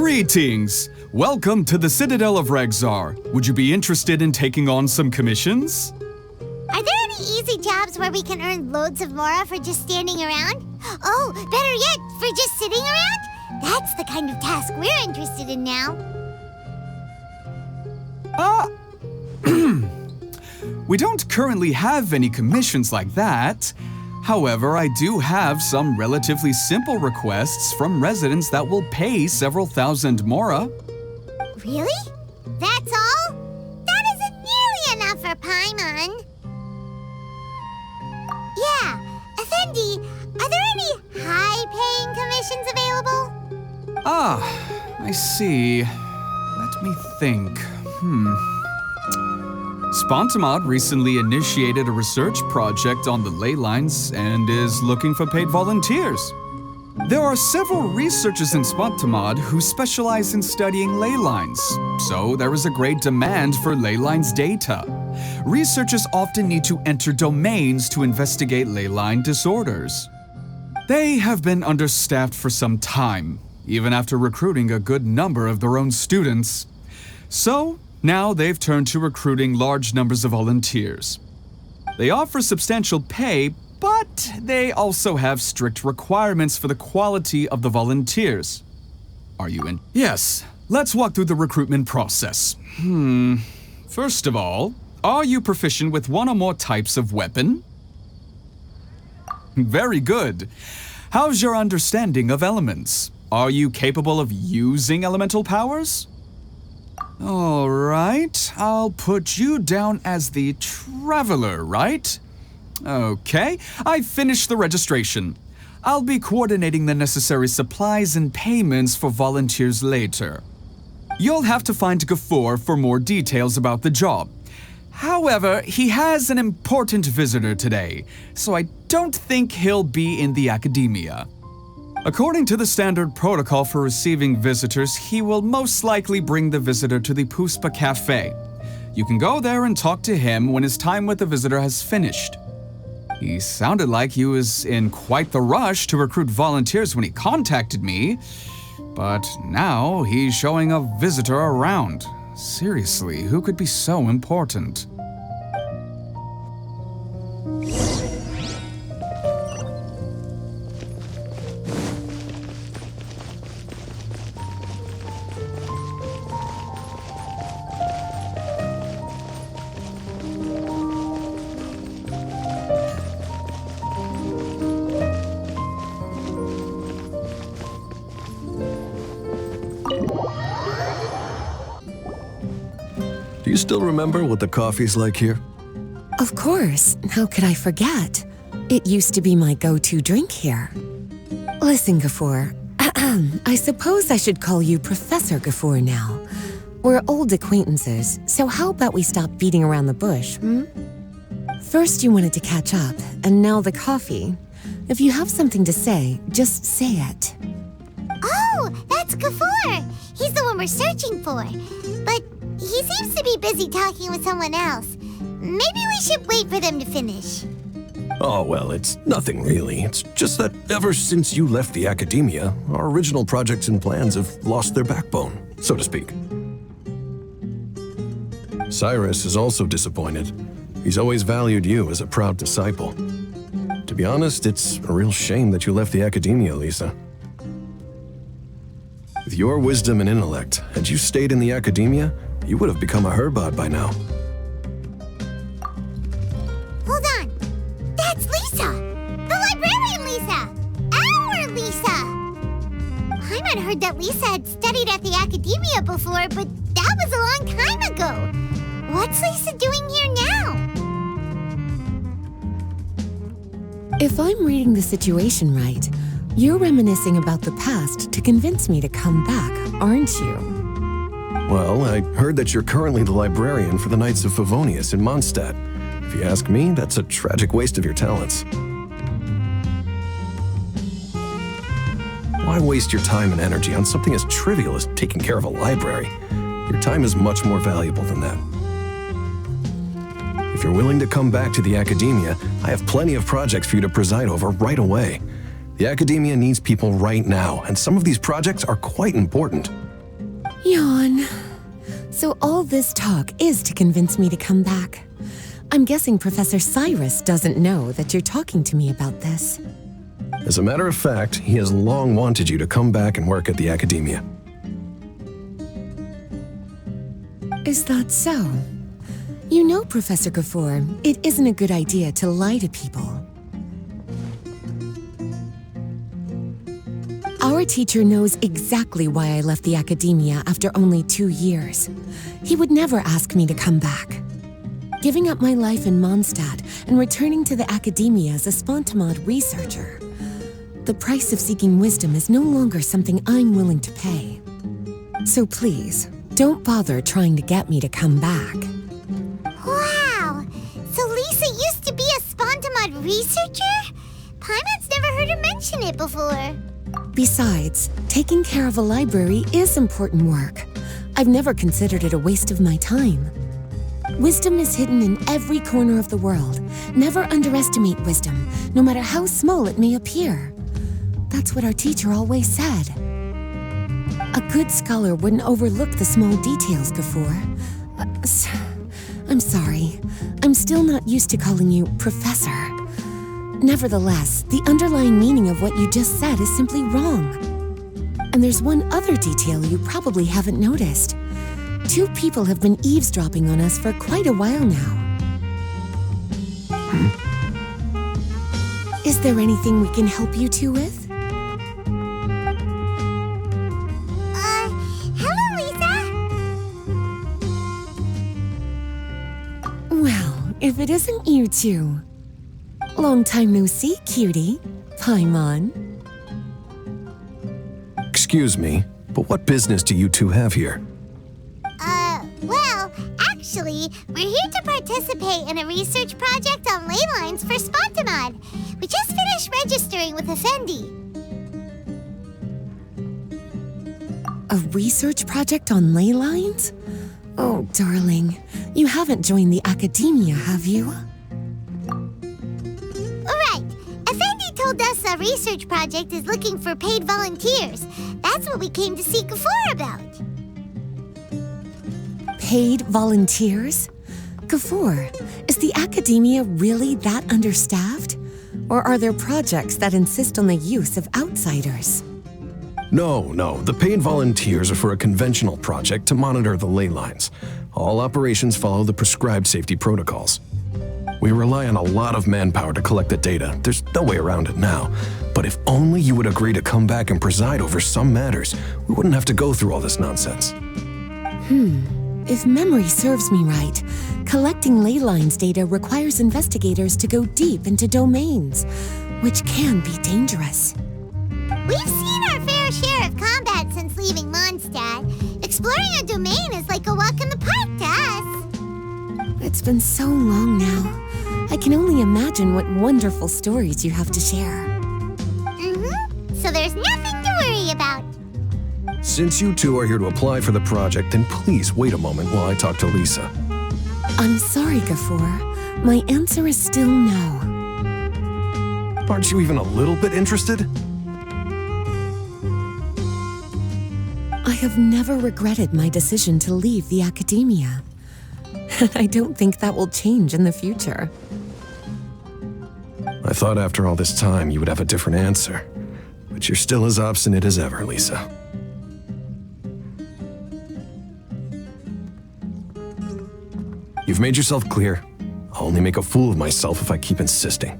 Greetings! Welcome to the Citadel of Regzar. Would you be interested in taking on some commissions? Are there any easy jobs where we can earn loads of mora for just standing around? Oh, better yet, for just sitting around? That's the kind of task we're interested in now. We don't currently have any commissions like that. However, I do have some relatively simple requests from residents that will pay several thousand mora. Really? That's all? That isn't nearly enough for Paimon. Yeah, Effendi, are there any high-paying commissions available? I see. Let me think. Spontamod recently initiated a research project on the ley lines and is looking for paid volunteers. There are several researchers in Spontamod who specialize in studying ley lines, so there is a great demand for ley lines data. Researchers often need to enter domains to investigate ley line disorders. They have been understaffed for some time, even after recruiting a good number of their own students. So, now they've turned to recruiting large numbers of volunteers. They offer substantial pay, but they also have strict requirements for the quality of the volunteers. Are you in? Yes, let's walk through the recruitment process. First of all, are you proficient with one or more types of weapon? Very good. How's your understanding of elements? Are you capable of using elemental powers? All right, I'll put you down as the traveler, right? Okay, I've finished the registration. I'll be coordinating the necessary supplies and payments for volunteers later. You'll have to find Gafoor for more details about the job. However, he has an important visitor today, so I don't think he'll be in the academia. According to the standard protocol for receiving visitors, he will most likely bring the visitor to the Puspa Cafe. You can go there and talk to him when his time with the visitor has finished. He sounded like he was in quite the rush to recruit volunteers when he contacted me, but now he's showing a visitor around. Seriously, who could be so important? Do you still remember what the coffee's like here? Of course. How could I forget? It used to be my go-to drink here. Listen, Gafoor. I suppose I should call you Professor Gafoor now. We're old acquaintances, so how about we stop beating around the bush, First you wanted to catch up, and now the coffee. If you have something to say, just say it. Oh, that's Gafoor. He's the one we're searching for. But he seems to be busy talking with someone else. Maybe we should wait for them to finish. Oh, well, it's nothing really. It's just that ever since you left the academia, our original projects and plans have lost their backbone, so to speak. Cyrus is also disappointed. He's always valued you as a proud disciple. To be honest, it's a real shame that you left the academia, Lisa. With your wisdom and intellect, had you stayed in the academia, you would have become a herbad by now. Hold on. That's Lisa! The librarian Lisa! Our Lisa! Paimon heard that Lisa had studied at the academia before, but that was a long time ago. What's Lisa doing here now? If I'm reading the situation right, you're reminiscing about the past to convince me to come back, aren't you? Well, I heard that you're currently the librarian for the Knights of Favonius in Mondstadt. If you ask me, that's a tragic waste of your talents. Why waste your time and energy on something as trivial as taking care of a library? Your time is much more valuable than that. If you're willing to come back to the academia, I have plenty of projects for you to preside over right away. The academia needs people right now, and some of these projects are quite important. Yawn. So all this talk is to convince me to come back. I'm guessing Professor Cyrus doesn't know that you're talking to me about this. As a matter of fact, he has long wanted you to come back and work at the Academia. Is that so? You know, Professor Gafour, it isn't a good idea to lie to people. Our teacher knows exactly why I left the Academia after only 2 years. He would never ask me to come back. Giving up my life in Mondstadt and returning to the Academia as a spontamod researcher. The price of seeking wisdom is no longer something I'm willing to pay. So please, don't bother trying to get me to come back. Wow! So Lisa used to be a spontamod researcher? Paimon's never heard her mention it before. Besides, taking care of a library is important work. I've never considered it a waste of my time. Wisdom is hidden in every corner of the world. Never underestimate wisdom, no matter how small it may appear. That's what our teacher always said. A good scholar wouldn't overlook the small details, Gafour. I'm sorry. I'm still not used to calling you Professor. Nevertheless, the underlying meaning of what you just said is simply wrong. And there's one other detail you probably haven't noticed. 2 people have been eavesdropping on us for quite a while now. Is there anything we can help you 2 with? Hello, Lisa! Well, if it isn't you 2. Long time no see, cutie. Paimon. Excuse me, but what business do you two have here? Well, actually, we're here to participate in a research project on ley lines for Spontamod. We just finished registering with Effendi. A research project on ley lines? Oh, darling, you haven't joined the Academia, have you? Right. Effendi told us a research project is looking for paid volunteers. That's what we came to see Gafour about. Paid volunteers? Gafour, is the Academia really that understaffed? Or are there projects that insist on the use of outsiders? No, the paid volunteers are for a conventional project to monitor the ley lines. All operations follow the prescribed safety protocols. We rely on a lot of manpower to collect the data. There's no way around it now. But if only you would agree to come back and preside over some matters, we wouldn't have to go through all this nonsense. If memory serves me right, collecting ley lines data requires investigators to go deep into domains, which can be dangerous. We've seen our fair share of combat since leaving Mondstadt. Exploring a domain is like a walk in the park to us. It's been so long now. I can only imagine what wonderful stories you have to share. So there's nothing to worry about. Since you two are here to apply for the project, then please wait a moment while I talk to Lisa. I'm sorry, Gafour. My answer is still no. Aren't you even a little bit interested? I have never regretted my decision to leave the Academia. And I don't think that will change in the future. I thought after all this time you would have a different answer. But you're still as obstinate as ever, Lisa. You've made yourself clear. I'll only make a fool of myself if I keep insisting.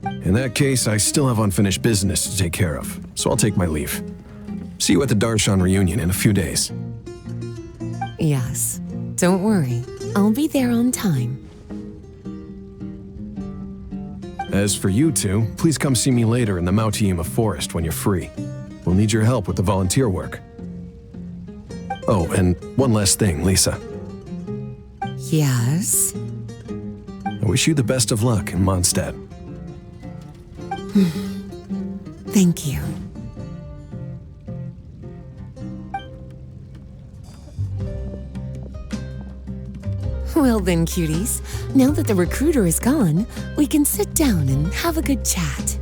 In that case, I still have unfinished business to take care of, so I'll take my leave. See you at the Darshan reunion in a few days. Yes, don't worry. I'll be there on time. As for you two, please come see me later in the Mautiima forest when you're free. We'll need your help with the volunteer work. Oh, and one last thing, Lisa. Yes? I wish you the best of luck in Mondstadt. Thank you. Well then, cuties, now that the recruiter is gone, we can sit down and have a good chat.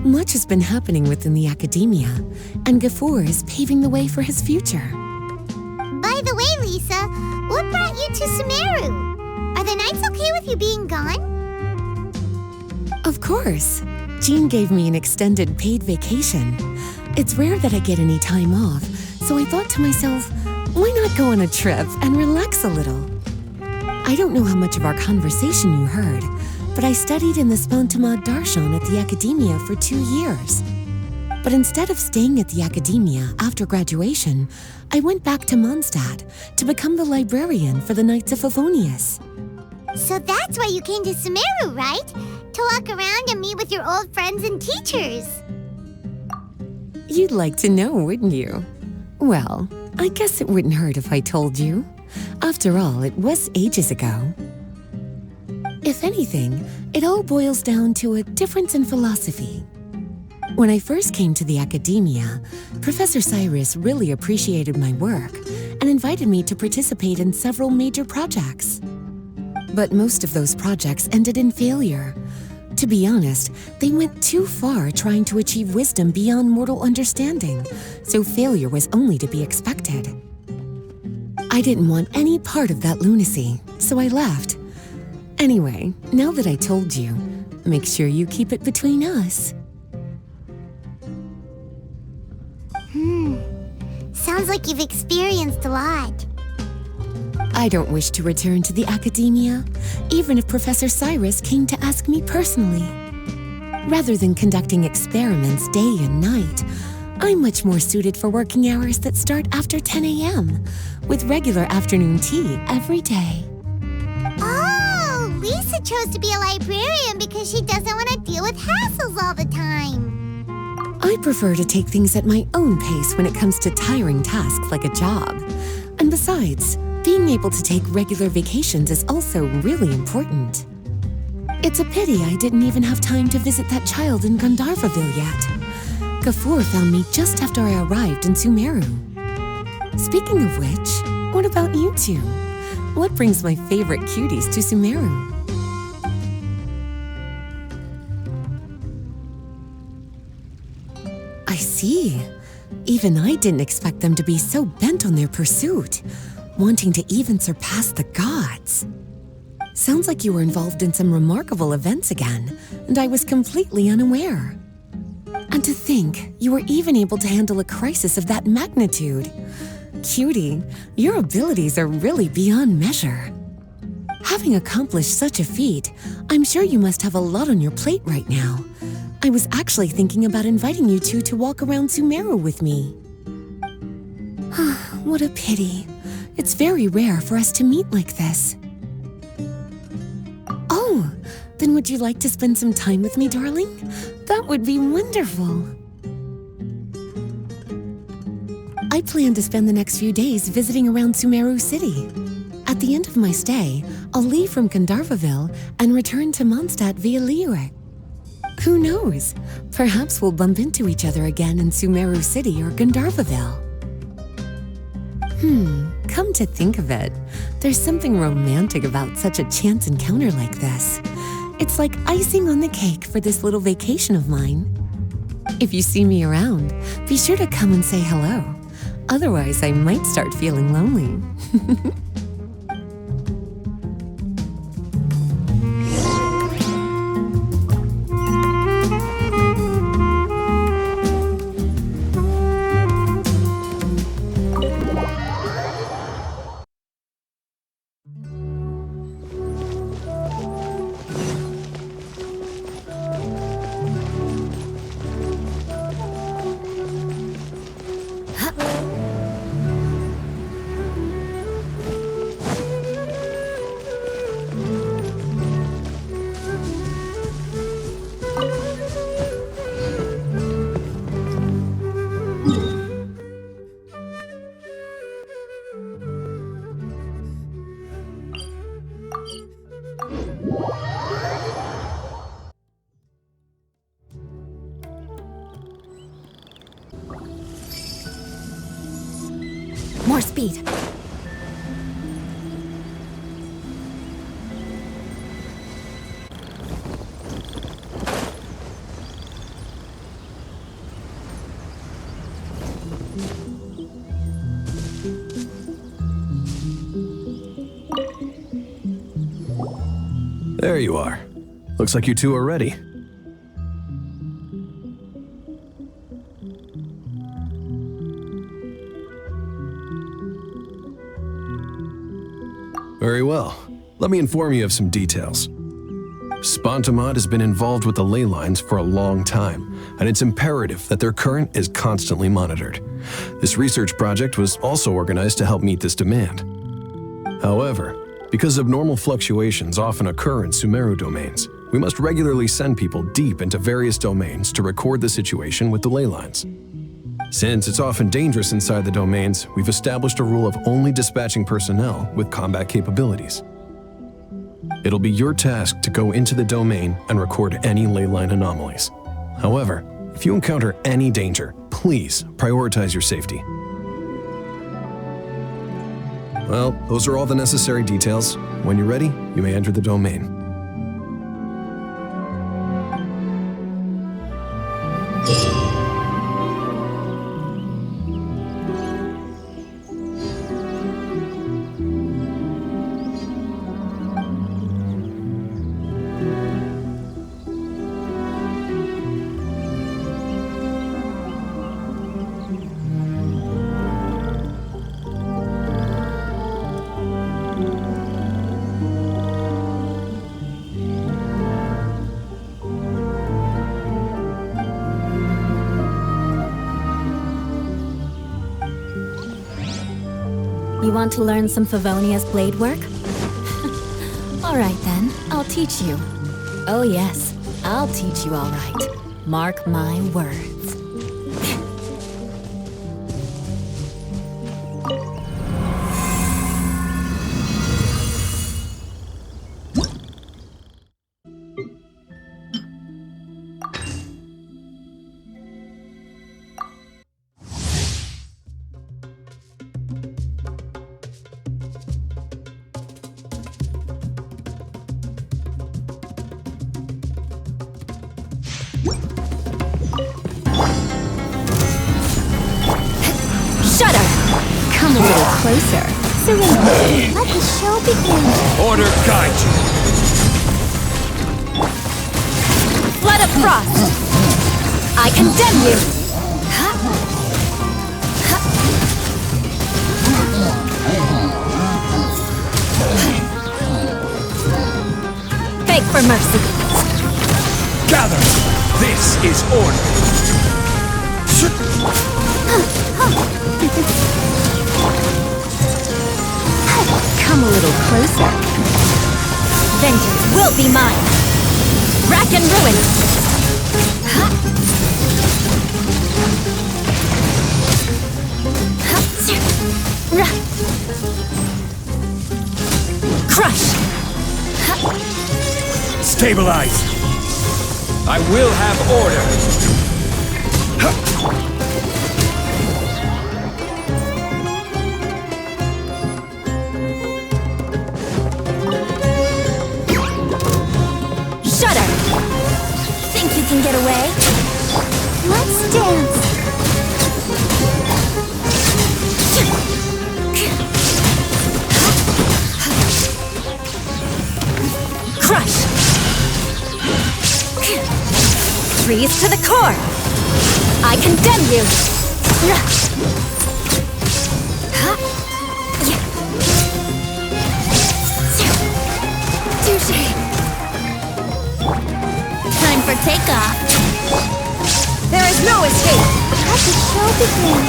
Much has been happening within the academia, and Gafoor is paving the way for his future. By the way, Lisa, what brought you to Sumeru? Are the nights okay with you being gone? Of course. Jean gave me an extended paid vacation. It's rare that I get any time off, so I thought to myself, why not go on a trip and relax a little? I don't know how much of our conversation you heard, but I studied in the Spantamad Darshan at the Academia for 2 years. But instead of staying at the Academia after graduation, I went back to Mondstadt to become the librarian for the Knights of Favonius. So that's why you came to Sumeru, right? To walk around and meet with your old friends and teachers. You'd like to know, wouldn't you? Well, I guess it wouldn't hurt if I told you. After all, it was ages ago. If anything, it all boils down to a difference in philosophy. When I first came to the Academia, Professor Cyrus really appreciated my work and invited me to participate in several major projects. But most of those projects ended in failure. To be honest, they went too far trying to achieve wisdom beyond mortal understanding, so failure was only to be expected. I didn't want any part of that lunacy, so I left. Anyway, now that I told you, make sure you keep it between us. Sounds like you've experienced a lot. I don't wish to return to the Academia, even if Professor Cyrus came to ask me personally. Rather than conducting experiments day and night, I'm much more suited for working hours that start after 10 a.m., with regular afternoon tea every day. Oh, Lisa chose to be a librarian because she doesn't want to deal with hassles all the time. I prefer to take things at my own pace when it comes to tiring tasks like a job. And besides, being able to take regular vacations is also really important. It's a pity I didn't even have time to visit that child in Gandharvaville yet. Gafoor found me just after I arrived in Sumeru. Speaking of which, what about you two? What brings my favorite cuties to Sumeru? I see. Even I didn't expect them to be so bent on their pursuit, wanting to even surpass the gods. Sounds like you were involved in some remarkable events again, and I was completely unaware. And to think, you were even able to handle a crisis of that magnitude. Cutie, your abilities are really beyond measure. Having accomplished such a feat, I'm sure you must have a lot on your plate right now. I was actually thinking about inviting you two to walk around Sumeru with me. What a pity. It's very rare for us to meet like this. Oh, then would you like to spend some time with me, darling? That would be wonderful. I plan to spend the next few days visiting around Sumeru City. At the end of my stay, I'll leave from Gandharvaville and return to Mondstadt via Liyue. Who knows? Perhaps we'll bump into each other again in Sumeru City or Gandharvaville. Come to think of it, there's something romantic about such a chance encounter like this. It's like icing on the cake for this little vacation of mine. If you see me around, be sure to come and say hello. Otherwise, I might start feeling lonely. More speed. There you are. Looks like you two are ready. Very well. Let me inform you of some details. Spontamod has been involved with the ley lines for a long time, and it's imperative that their current is constantly monitored. This research project was also organized to help meet this demand. However, because abnormal fluctuations often occur in Sumeru domains, we must regularly send people deep into various domains to record the situation with the ley lines. Since it's often dangerous inside the domains, we've established a rule of only dispatching personnel with combat capabilities. It'll be your task to go into the domain and record any ley line anomalies. However, if you encounter any danger, please prioritize your safety. Well, those are all the necessary details. When you're ready, you may enter the domain. You want to learn some Favonia's blade work? Alright then, I'll teach you. Oh yes, I'll teach you alright. Mark my words. Closer. Surrender. Let the show begin. Order guide you. Flood of frost. I condemn you. Beg for mercy. Gather. This is order. Come a little closer. Vengeance will be mine. Rack and ruin. Crush. Stabilize. I will have order. Can get away. Let's dance. Crush. Freeze to the core. I condemn you. Touché. Time for takeoff. There is no escape. Let the show begin.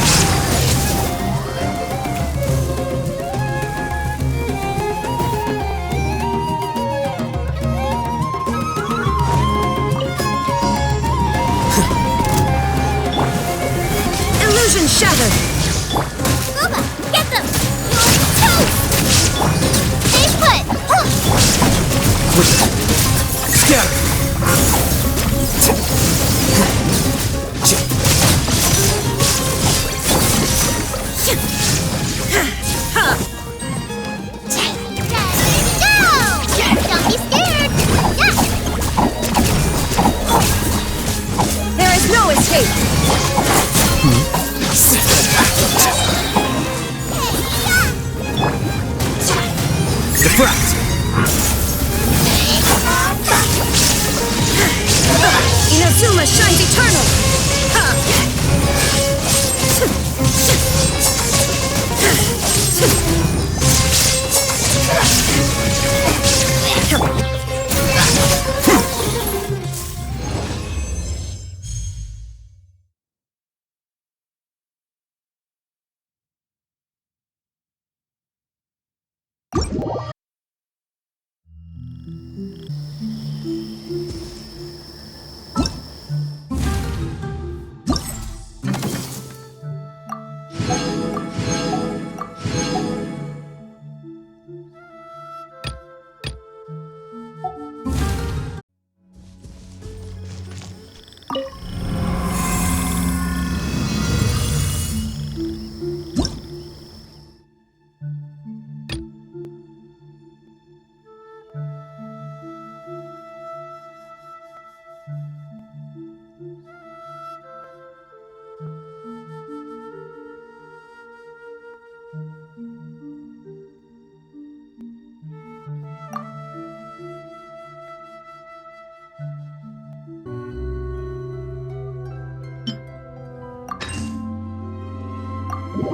Illusion shattered. Uba, get them. Stay put. Scatter. I'll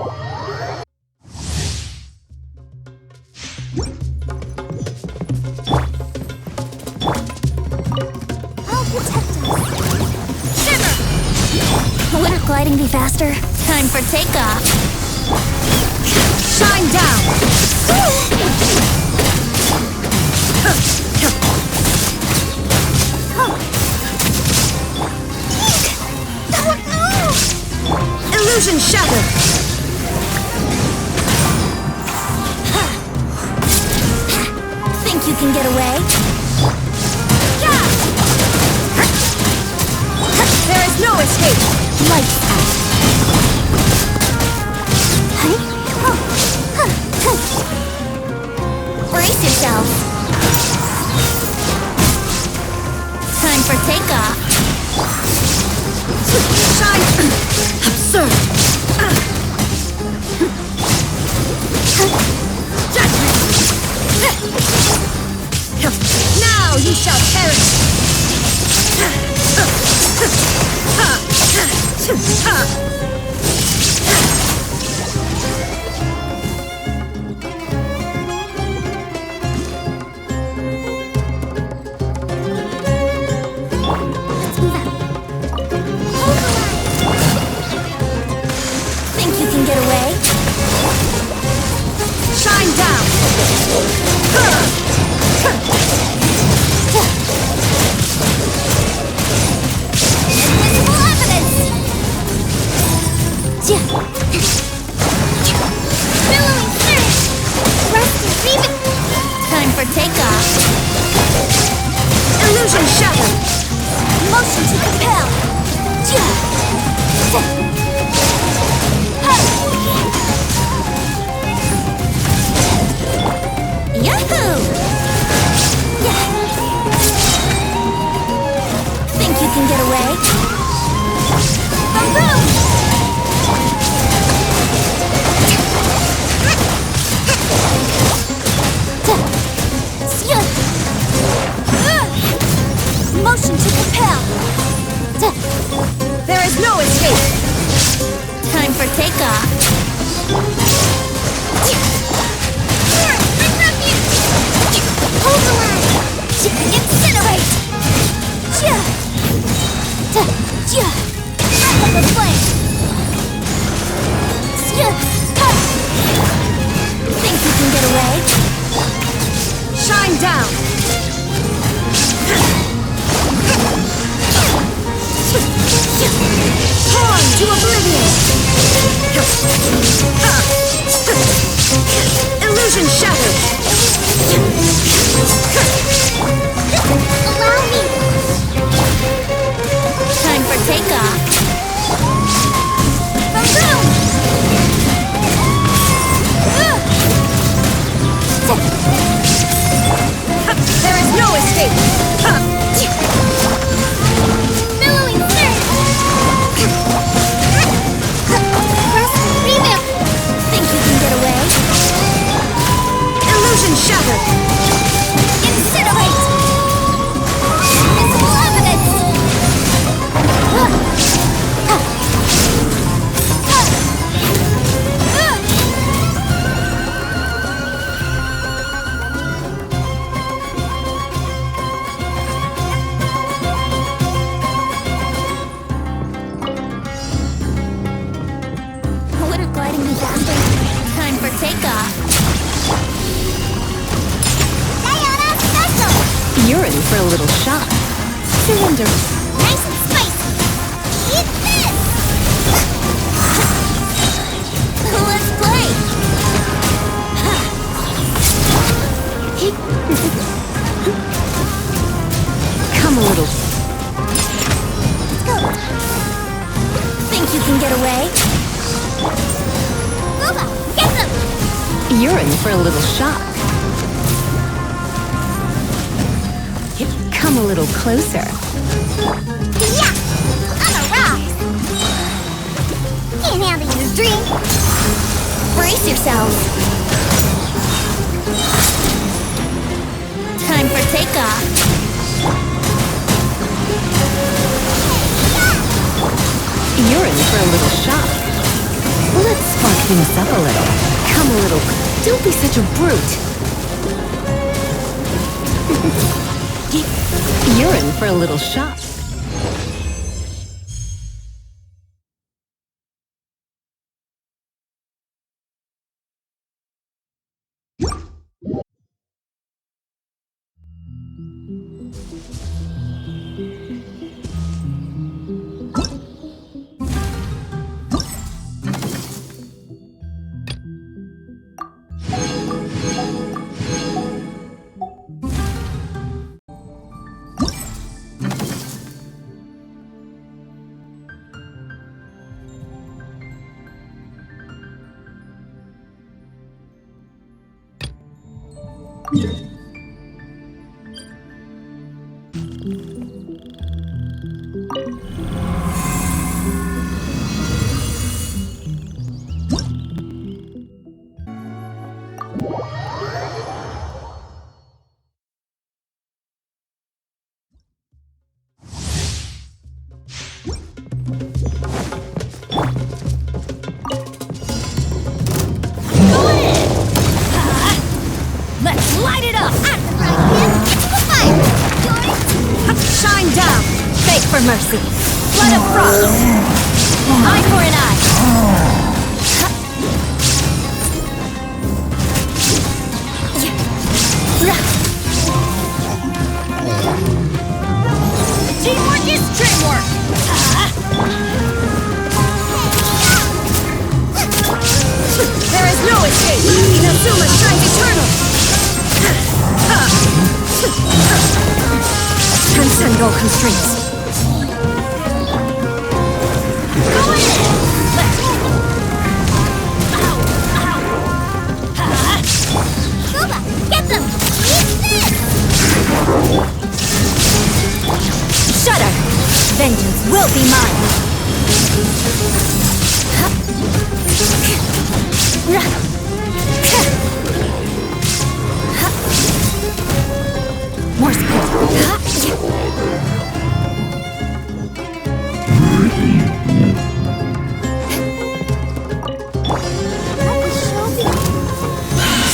protect us. Shiver! Wouldn't gliding be faster? Time for takeoff. Shine down! Illusion shattered! Think you can get away? There is no escape! Lights out. Brace yourself. Time for takeoff. Shine! Absurd! Now you shall perish! Think you can get away? Shine down! Invisible evidence! Billowing surge! Rust and breathing! Time for takeoff. Illusion shattered! Motion to compel! Yahoo! Think you can get away? Boom! Motion to compel! There is no escape! Time for takeoff. Bring refuge! Hold the line! Incinerate! Apple the flame! Think you can get away? Shine down! Torn to oblivion! Illusion shattered! Allow me! Time for takeoff. There is no escape! Billowing surge! Rust and breathing! Think you can get away? Illusion shattered! Incinerate! Invisible evidence! Wouldn't gliding be faster? Time for takeoff. Diana special! You're in for a little shock. Surrender. Nice and spicy! Eat this! Let's play. Come a little. Think you can get away? Gooba, get them! You're in for a little shock. Come a little closer. Yeah! I'm a rock! Can't handle your drink! Brace yourselves. Time for takeoff. You're in for a little shock. Let's spark things up a little. Come a little. Don't be such a brute. You're in for a little shock. Let's light it up! Shine down! Beg for mercy! Blood of frost! Eye for an eye! Teamwork is dreamwork! There is no escape! Inazuma shines eternal! Transcend all constraints! Kuba, get them! Eat this! Shudder! Vengeance will be mine! More speed!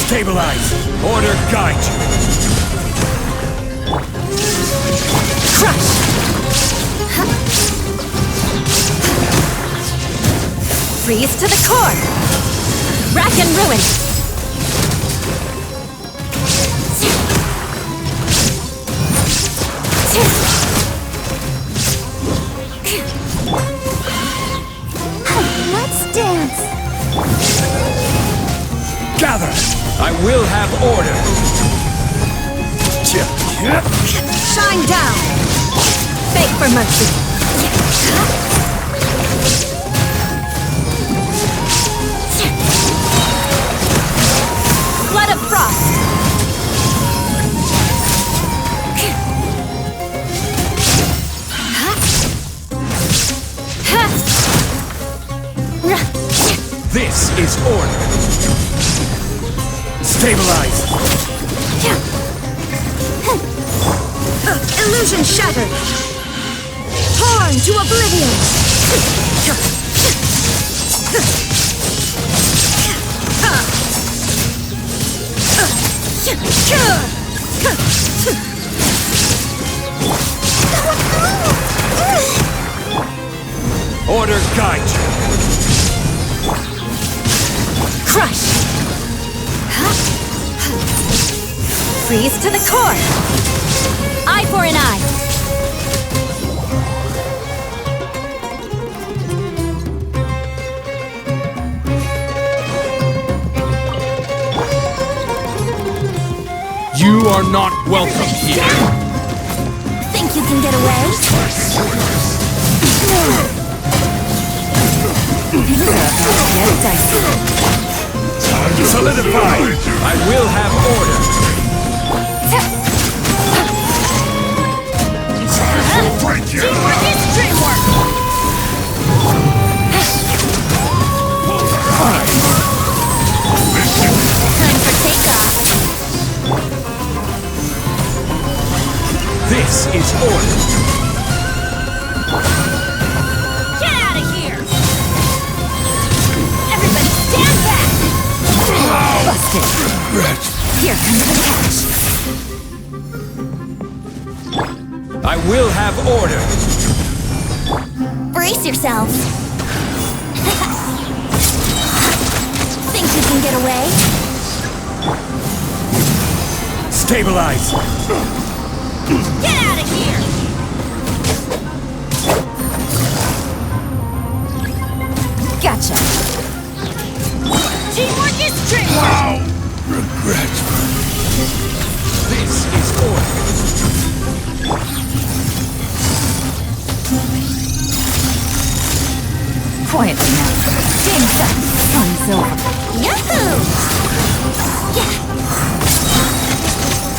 Stabilize! Order guide you! Crush! Freeze to the core! Rack and ruin! Let's dance! Gather! I will have order! Shine down! Beg for mercy! Blood of frost! This is order! Stabilize! Illusion shattered! Torn to oblivion! Order guide you! Crush! Freeze to the core! Eye for an eye! You are not welcome here! Think you can get away? Get dicey. Solidify! I will have order! Teamwork is dreamwork! Time for takeoff. This is order! Get out of here! Everybody stand will have order. Brace yourselves. Think you can get away? Stabilize. Get out of here! Gotcha. Teamwork is teamwork! Regret. This is order. Quietly now. Game's up. Fun's over. Yahoo! Yeah.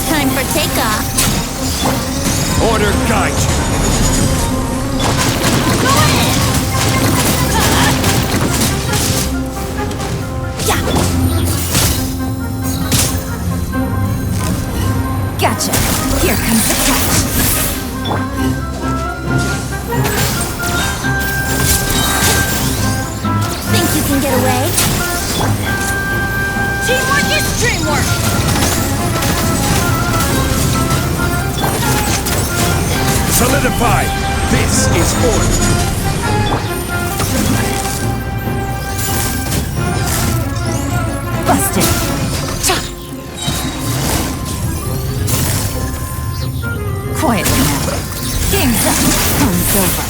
Time for takeoff. Order guide you. Go ahead! Yeah. Gotcha. Here comes the catch. Think you can get away? Teamwork is dreamwork! Solidify. This is order. Busted! Quietly now. Game's up. Fun's over.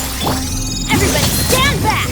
Everybody stand back!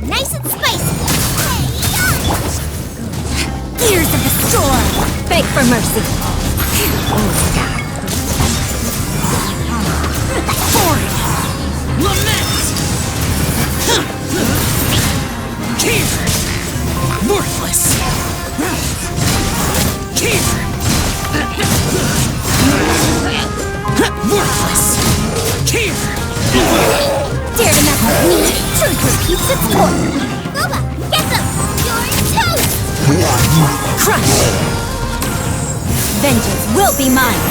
Nice and spicy! Gears of the storm! Beg for mercy! Forward! Lament! Here! Worthless! Here! Worthless! Here! Dare to mess with me! Truth repeats its course! Boba, get them! You're toast! Crush! Vengeance will be mine!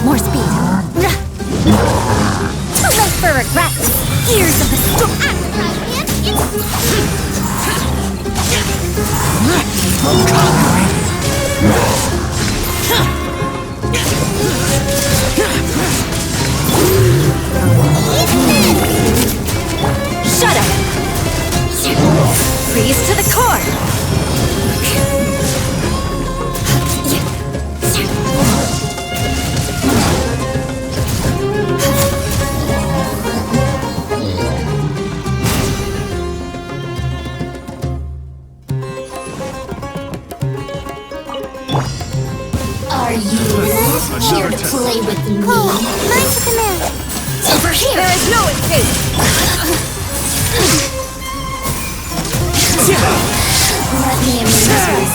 More speed! Too late for regret! Gears of the storm! Shut up! Freeze to the core! Are you here to play with me? Cool. Mine's the command. Over here! There is no escape! Let me amuse myself.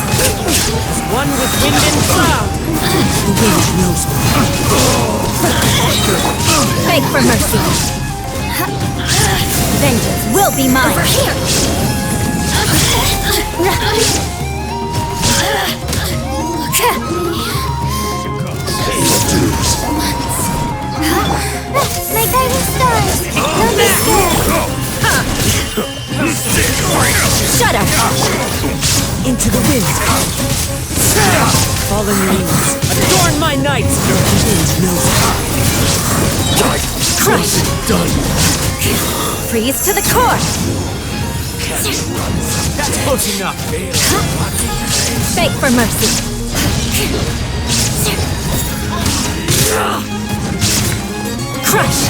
One with wind and cloud. The wind knows me. Beg for mercy. Vengeance will be mine. Over here! My guiding stars. Don't be scared. knows it. Crush! Done. Freeze to the core! That's close enough. Beg for mercy! Crush!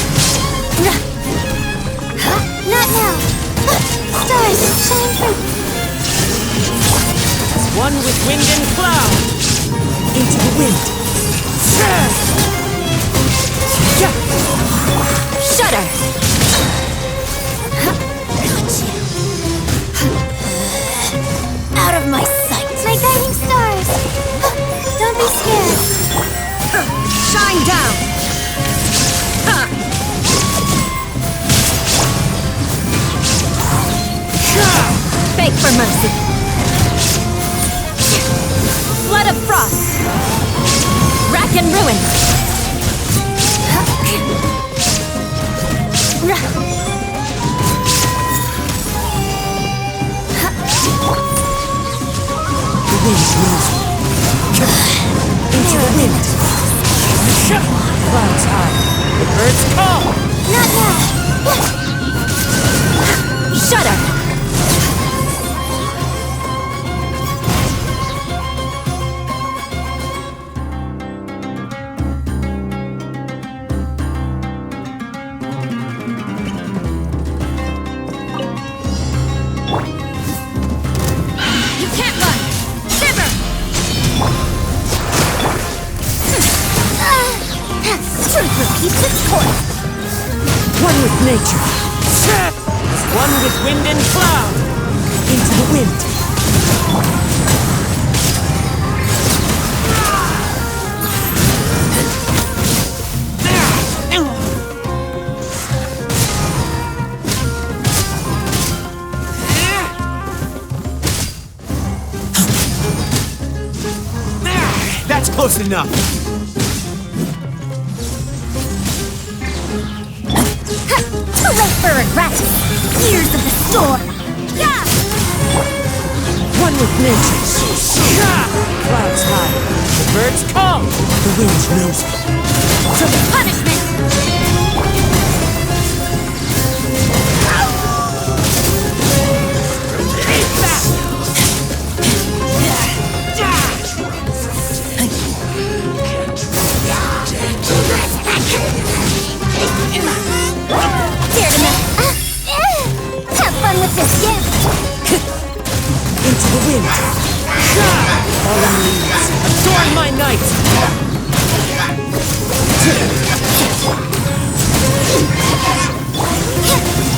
Not now. Stars, shine through. One with wind and cloud. Into the wind. Shudder! Out of my sight! My guiding stars. Don't be scared. Shine down! Beg for mercy! Flood of frost! Rack and ruin! The wind knows me. Into the wind. Clouds high. The birds call. Not now. Shudder! You can't run! Shiver! Truth repeats its course. One with nature. One with wind and cloud. Into the wind. That's close enough. Too late for regret. Years of the storm. Yeah. One with nature. Clouds high. The birds call. The wind knows me. Punishment! Dare to mess. Have fun with this gift. Into the wind. Fallen leaves. Adorn my night.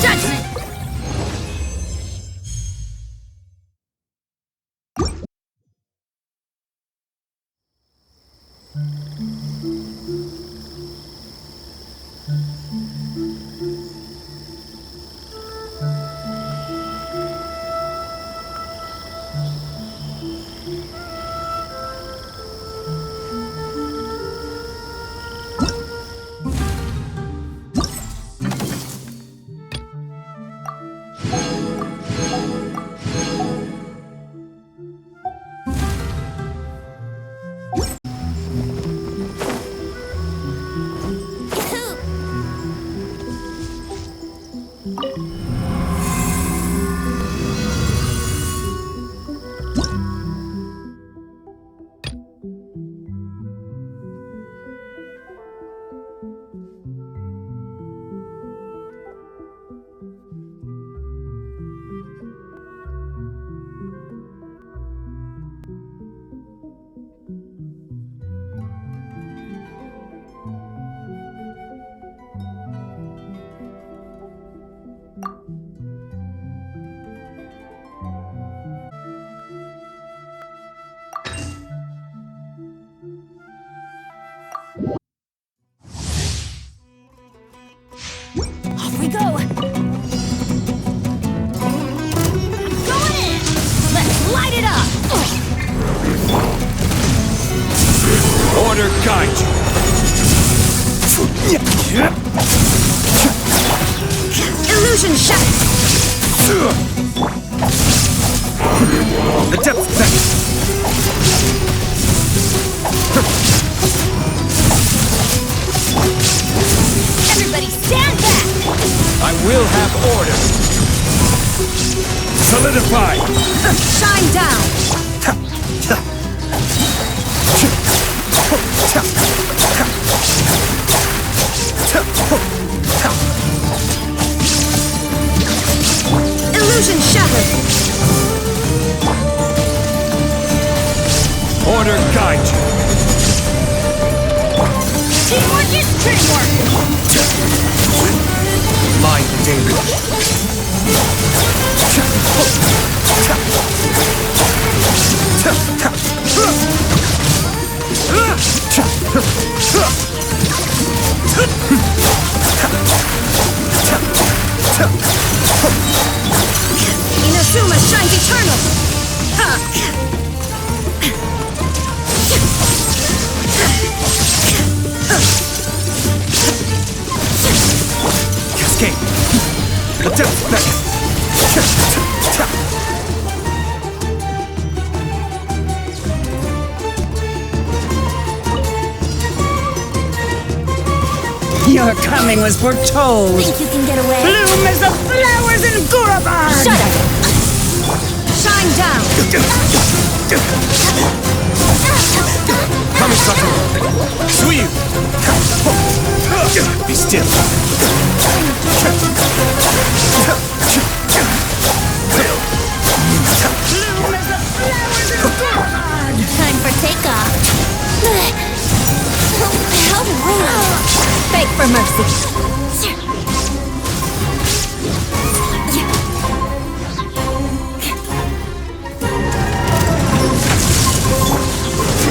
Judgment. Off we go! Going in! Let's light it up! Order guide you. Illusion shattered! The depth back. Shine down! Illusion shattered! Order guide you. Teamwork is teamwork! Mind danger. Inazuma shines eternal! Cascade. The depth beckon. Your coming was foretold. Think you can get away? Bloom as the flowers in Guraban! Shut up! Shine down! Coming, Sato. Suyu. Be still. Time for takeoff. Help me. Beg for mercy!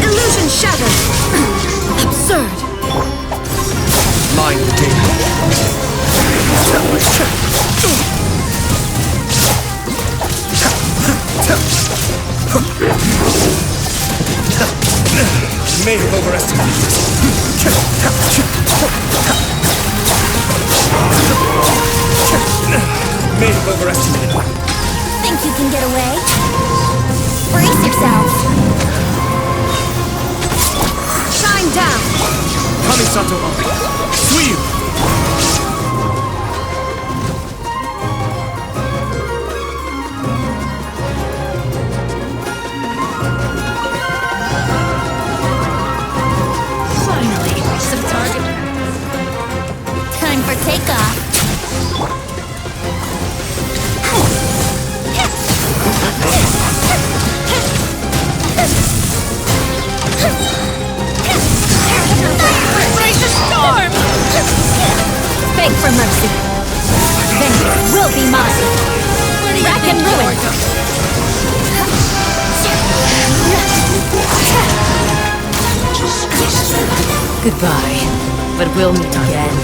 Illusion shattered! Absurd! Mind danger. May have overestimated this. May have overestimated one. Think you can get away? Brace yourself. Shine down! Coming, Sato. Suyu. Finally, some target. Time for takeoff. Brace the storm! Beg for mercy! Vengeance will be mine! Rack and ruin! Goodbye, but we'll meet again.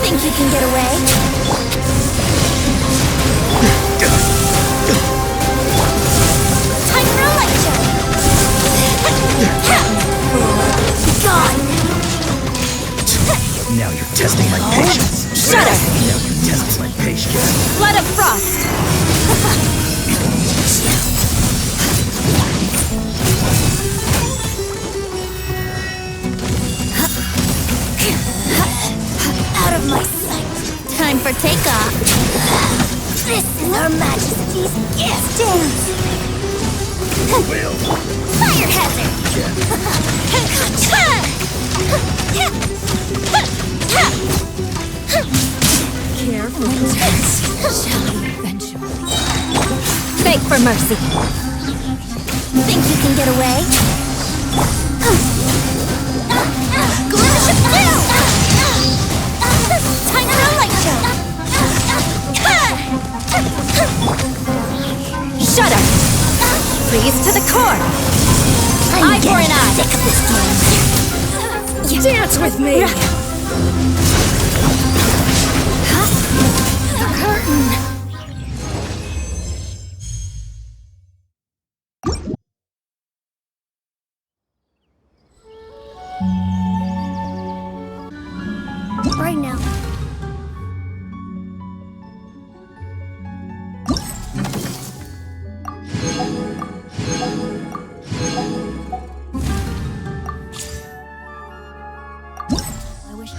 Think you can get away? Time for a lecture. Gone. Now you're testing my patience. Shudder! Now you're testing my patience. Blood of frost! Out of my sight. Time for takeoff. This is Her Majesty's gift. Dance. Fire hazard. Careful. Shall we eventually? Beg for mercy! Think you can get away? Go in the ship now! Time for a light show! Shudder! Freeze to the core! Eye for an eye! Sick of this game. Dance with me! The curtain. Right now. I wish.